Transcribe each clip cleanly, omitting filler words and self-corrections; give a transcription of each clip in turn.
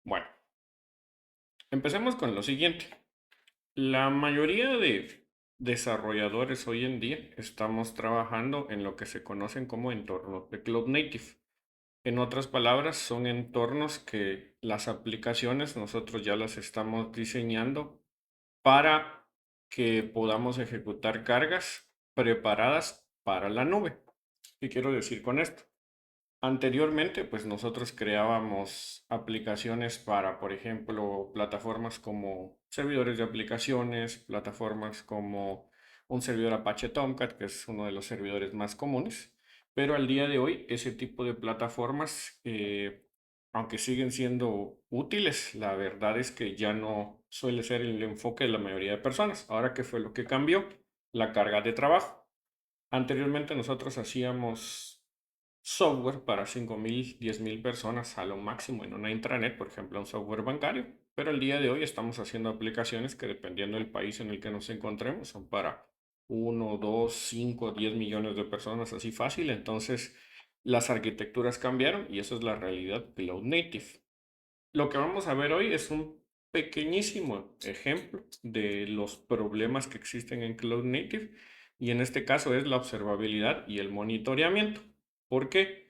Bueno, empecemos con lo siguiente. La mayoría de desarrolladores hoy en día estamos trabajando en lo que se conocen como entornos de Cloud Native. En otras palabras, son entornos que las aplicaciones nosotros ya las estamos diseñando para que podamos ejecutar cargas preparadas para la nube. ¿Qué quiero decir con esto? Anteriormente, pues nosotros creábamos aplicaciones para, por ejemplo, plataformas como servidores de aplicaciones, plataformas como un servidor Apache Tomcat, que es uno de los servidores más comunes, pero al día de hoy ese tipo de plataformas, aunque siguen siendo útiles, la verdad es que ya no suele ser el enfoque de la mayoría de personas. Ahora, ¿qué fue lo que cambió? La carga de trabajo. Anteriormente nosotros hacíamos software para 5.000, 10.000 personas a lo máximo en una intranet, por ejemplo, un software bancario. Pero el día de hoy estamos haciendo aplicaciones que dependiendo del país en el que nos encontremos son para 1, 2, 5, 10 millones de personas, así fácil. Entonces las arquitecturas cambiaron y eso es la realidad Cloud Native. Lo que vamos a ver hoy es un pequeñísimo ejemplo de los problemas que existen en Cloud Native y en este caso es la observabilidad y el monitoreamiento. ¿Por qué?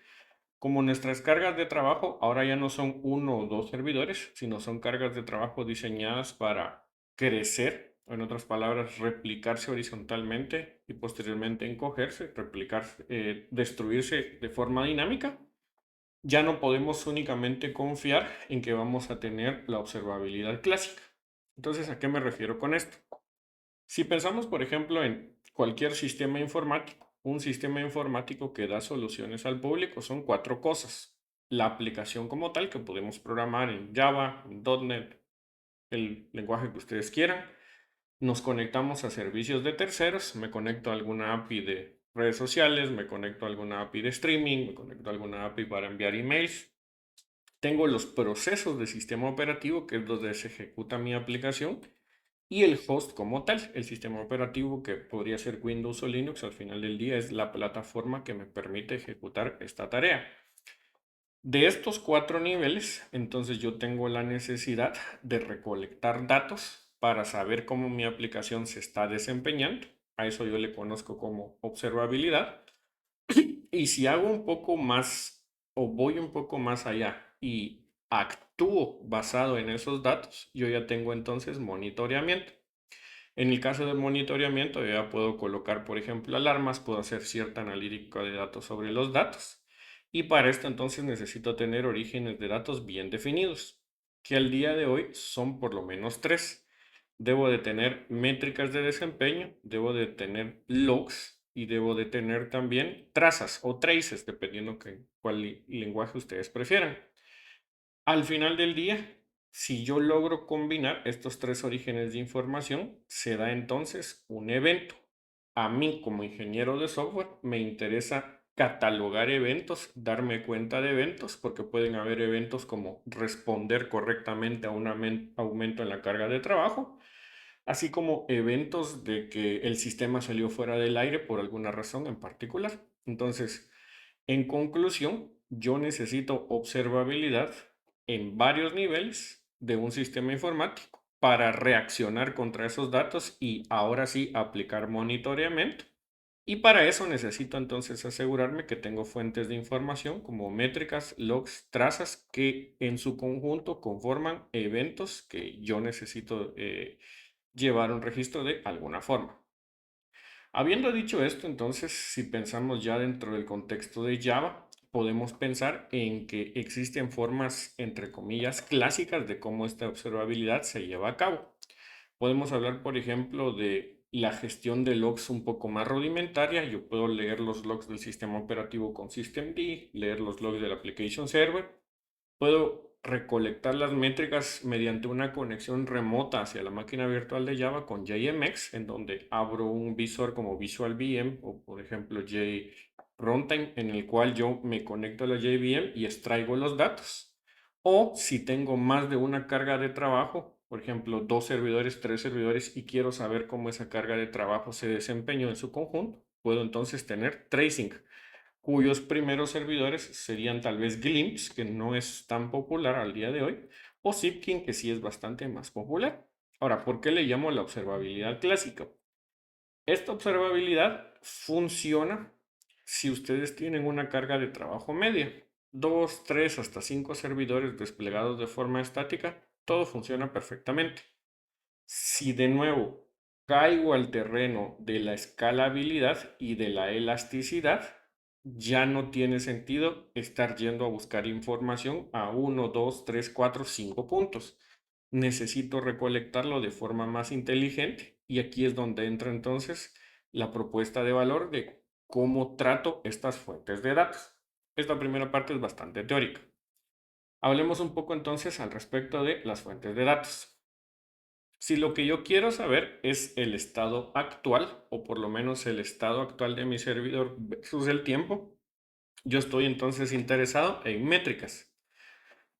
Como nuestras cargas de trabajo ahora ya no son 1 o 2 servidores, sino son cargas de trabajo diseñadas para crecer, o en otras palabras, replicarse horizontalmente y posteriormente encogerse, replicarse, destruirse de forma dinámica. Ya no podemos únicamente confiar en que vamos a tener la observabilidad clásica. Entonces, ¿a qué me refiero con esto? Si pensamos, por ejemplo, en cualquier sistema informático, un sistema informático que da soluciones al público son cuatro cosas. La aplicación como tal, que podemos programar en Java, en .NET, el lenguaje que ustedes quieran. Nos conectamos a servicios de terceros, me conecto a alguna API de redes sociales, me conecto a alguna API de streaming, me conecto a alguna API para enviar emails. Tengo los procesos de sistema operativo, que es donde se ejecuta mi aplicación, y el host como tal, el sistema operativo que podría ser Windows o Linux, al final del día es la plataforma que me permite ejecutar esta tarea. De estos cuatro niveles, entonces yo tengo la necesidad de recolectar datos para saber cómo mi aplicación se está desempeñando. A eso yo le conozco como observabilidad. Y si hago un poco más o voy un poco más allá y actúo basado en esos datos, yo ya tengo entonces monitoreamiento. En el caso del monitoreamiento, yo ya puedo colocar, por ejemplo, alarmas, puedo hacer cierta analítica de datos sobre los datos. Y para esto entonces necesito tener orígenes de datos bien definidos, que al día de hoy son por lo menos tres. Debo de tener métricas de desempeño, debo de tener logs y debo de tener también trazas o traces, dependiendo que cuál lenguaje ustedes prefieran. Al final del día, si yo logro combinar estos tres orígenes de información, se da entonces un evento. A mí, como ingeniero de software, me interesa catalogar eventos, darme cuenta de eventos, porque pueden haber eventos como responder correctamente a un aumento en la carga de trabajo, así como eventos de que el sistema salió fuera del aire por alguna razón en particular. Entonces, en conclusión, yo necesito observabilidad en varios niveles de un sistema informático para reaccionar contra esos datos y ahora sí aplicar monitoreamiento. Y para eso necesito entonces asegurarme que tengo fuentes de información como métricas, logs, trazas que en su conjunto conforman eventos que yo necesito llevar un registro de alguna forma. Habiendo dicho esto, entonces, si pensamos ya dentro del contexto de Java, podemos pensar en que existen formas, entre comillas, clásicas de cómo esta observabilidad se lleva a cabo. Podemos hablar, por ejemplo, de la gestión de logs un poco más rudimentaria. Yo puedo leer los logs del sistema operativo con systemd, leer los logs del application server. Puedo recolectar las métricas mediante una conexión remota hacia la máquina virtual de Java con JMX, en donde abro un visor como Visual VM o, por ejemplo, JRuntime, en el cual yo me conecto a la JVM y extraigo los datos. O si tengo más de una carga de trabajo, por ejemplo, 2 servidores, 3 servidores, y quiero saber cómo esa carga de trabajo se desempeñó en su conjunto, puedo entonces tener tracing. cuyos primeros servidores serían tal vez Glimpse, que no es tan popular al día de hoy, o Zipkin, que sí es bastante más popular. Ahora, ¿por qué le llamo la observabilidad clásica? Esta observabilidad funciona si ustedes tienen una carga de trabajo media. 2, 3, hasta 5 servidores desplegados de forma estática, todo funciona perfectamente. Si de nuevo caigo al terreno de la escalabilidad y de la elasticidad, ya no tiene sentido estar yendo a buscar información a 1, 2, 3, 4, 5 puntos. Necesito recolectarlo de forma más inteligente y aquí es donde entra entonces la propuesta de valor de cómo trato estas fuentes de datos. Esta primera parte es bastante teórica. Hablemos un poco entonces al respecto de las fuentes de datos. Si lo que yo quiero saber es el estado actual, o por lo menos el estado actual de mi servidor versus el tiempo, yo estoy entonces interesado en métricas.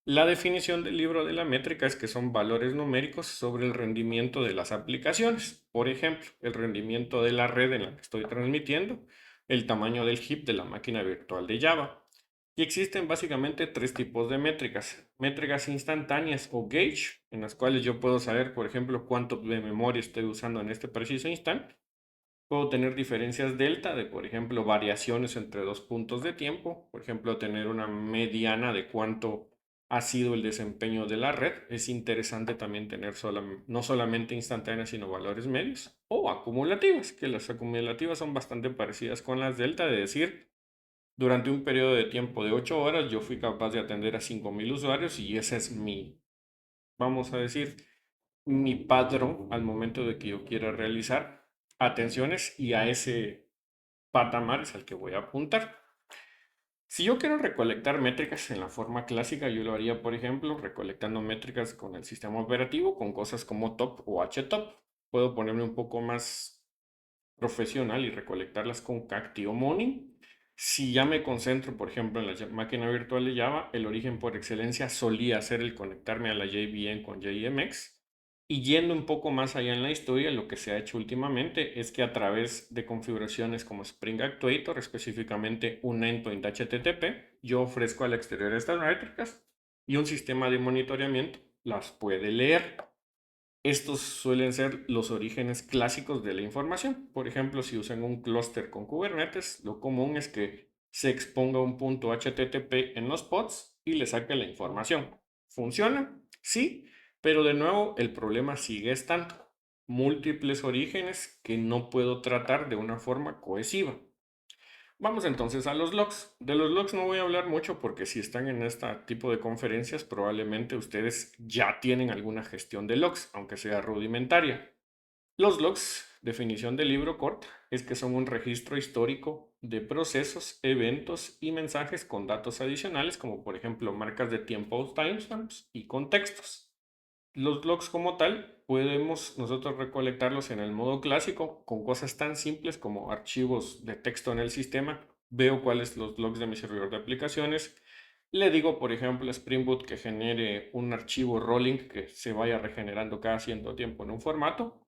La definición del libro de la métrica es que son valores numéricos sobre el rendimiento de las aplicaciones. Por ejemplo, el rendimiento de la red en la que estoy transmitiendo, el tamaño del heap de la máquina virtual de Java. Y existen básicamente tres tipos de métricas. Métricas instantáneas o gauge, en las cuales yo puedo saber, por ejemplo, cuánto de memoria estoy usando en este preciso instante. Puedo tener diferencias delta de, por ejemplo, variaciones entre dos puntos de tiempo. Por ejemplo, tener una mediana de cuánto ha sido el desempeño de la red. Es interesante también tener no solamente instantáneas, sino valores medios. O acumulativas, que las acumulativas son bastante parecidas con las delta, de decir, durante un periodo de tiempo de 8 horas yo fui capaz de atender a 5.000 usuarios y ese es mi, vamos a decir, mi patrón al momento de que yo quiera realizar atenciones y a ese patamar es al que voy a apuntar. Si yo quiero recolectar métricas en la forma clásica, yo lo haría, por ejemplo, recolectando métricas con el sistema operativo, con cosas como top o htop. Puedo ponerme un poco más profesional y recolectarlas con Cacti o Money. Si ya me concentro, por ejemplo, en la máquina virtual de Java, el origen por excelencia solía ser el conectarme a la JVM con JMX. Y yendo un poco más allá en la historia, lo que se ha hecho últimamente es que a través de configuraciones como Spring Actuator, específicamente un endpoint HTTP, yo ofrezco al exterior estas métricas y un sistema de monitoreamiento las puede leer. Estos suelen ser los orígenes clásicos de la información. Por ejemplo, si usan un clúster con Kubernetes, lo común es que se exponga un punto HTTP en los pods y le saque la información. ¿Funciona? Sí, pero de nuevo el problema sigue estando. Múltiples orígenes que no puedo tratar de una forma cohesiva. Vamos entonces a los logs. De los logs no voy a hablar mucho porque si están en este tipo de conferencias probablemente ustedes ya tienen alguna gestión de logs, aunque sea rudimentaria. Los logs, definición del libro corta, es que son un registro histórico de procesos, eventos y mensajes con datos adicionales como por ejemplo marcas de tiempo, timestamps y contextos. Los logs como tal, podemos nosotros recolectarlos en el modo clásico con cosas tan simples como archivos de texto en el sistema. Veo cuáles los logs de mi servidor de aplicaciones. Le digo, por ejemplo, a Spring Boot que genere un archivo rolling que se vaya regenerando cada cierto tiempo en un formato.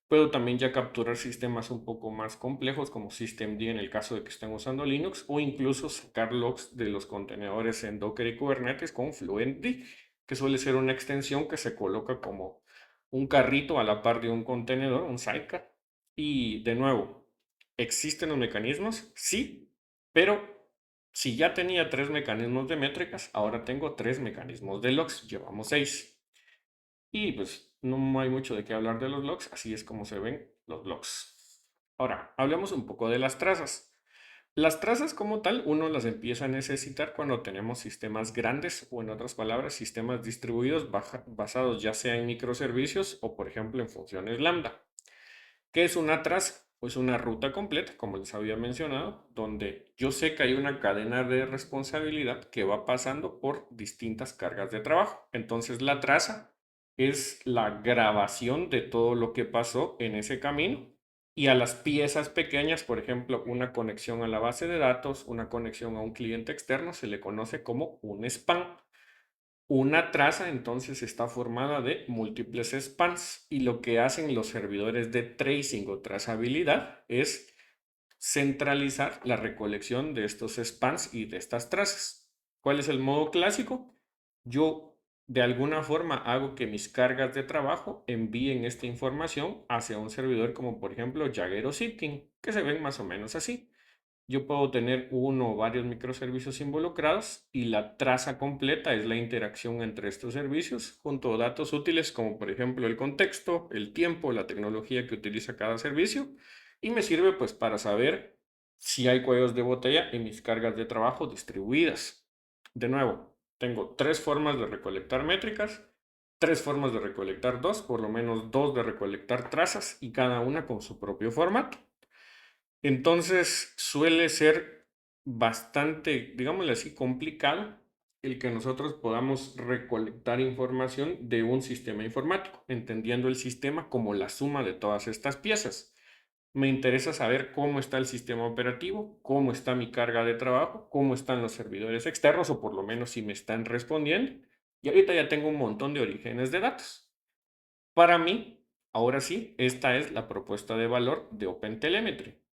Puedo también ya capturar sistemas un poco más complejos como systemd en el caso de que estén usando Linux o incluso sacar logs de los contenedores en Docker y Kubernetes con FluentD, que suele ser una extensión que se coloca como un carrito a la par de un contenedor, un sidecar. Y de nuevo, ¿existen los mecanismos? Sí, pero si ya tenía 3 mecanismos de métricas, ahora tengo 3 mecanismos de logs, llevamos 6. Y pues no hay mucho de qué hablar de los logs, así es como se ven los logs. Ahora, hablemos un poco de las trazas. Las trazas como tal, uno las empieza a necesitar cuando tenemos sistemas grandes o en otras palabras, sistemas distribuidos basados ya sea en microservicios o por ejemplo en funciones lambda. ¿Qué es una traza? Pues una ruta completa, como les había mencionado, donde yo sé que hay una cadena de responsabilidad que va pasando por distintas cargas de trabajo. Entonces la traza es la grabación de todo lo que pasó en ese camino y a las piezas pequeñas, por ejemplo, una conexión a la base de datos, una conexión a un cliente externo, se le conoce como un span. Una traza entonces está formada de múltiples spans y lo que hacen los servidores de tracing o trazabilidad es centralizar la recolección de estos spans y de estas trazas. ¿Cuál es el modo clásico? Yo de alguna forma hago que mis cargas de trabajo envíen esta información hacia un servidor como por ejemplo Jagger o Sitkin, que se ven más o menos así. Yo puedo tener uno o varios microservicios involucrados y la traza completa es la interacción entre estos servicios junto a datos útiles como por ejemplo el contexto, el tiempo, la tecnología que utiliza cada servicio y me sirve pues para saber si hay cuellos de botella en mis cargas de trabajo distribuidas. De nuevo, tengo tres formas de recolectar métricas, tres formas de recolectar dos, por lo menos dos de recolectar trazas y cada una con su propio formato. Entonces suele ser bastante, digámosle así, complicado el que nosotros podamos recolectar información de un sistema informático, entendiendo el sistema como la suma de todas estas piezas. Me interesa saber cómo está el sistema operativo, cómo está mi carga de trabajo, cómo están los servidores externos o por lo menos si me están respondiendo. Y ahorita ya tengo un montón de orígenes de datos. Para mí, ahora sí, esta es la propuesta de valor de OpenTelemetry.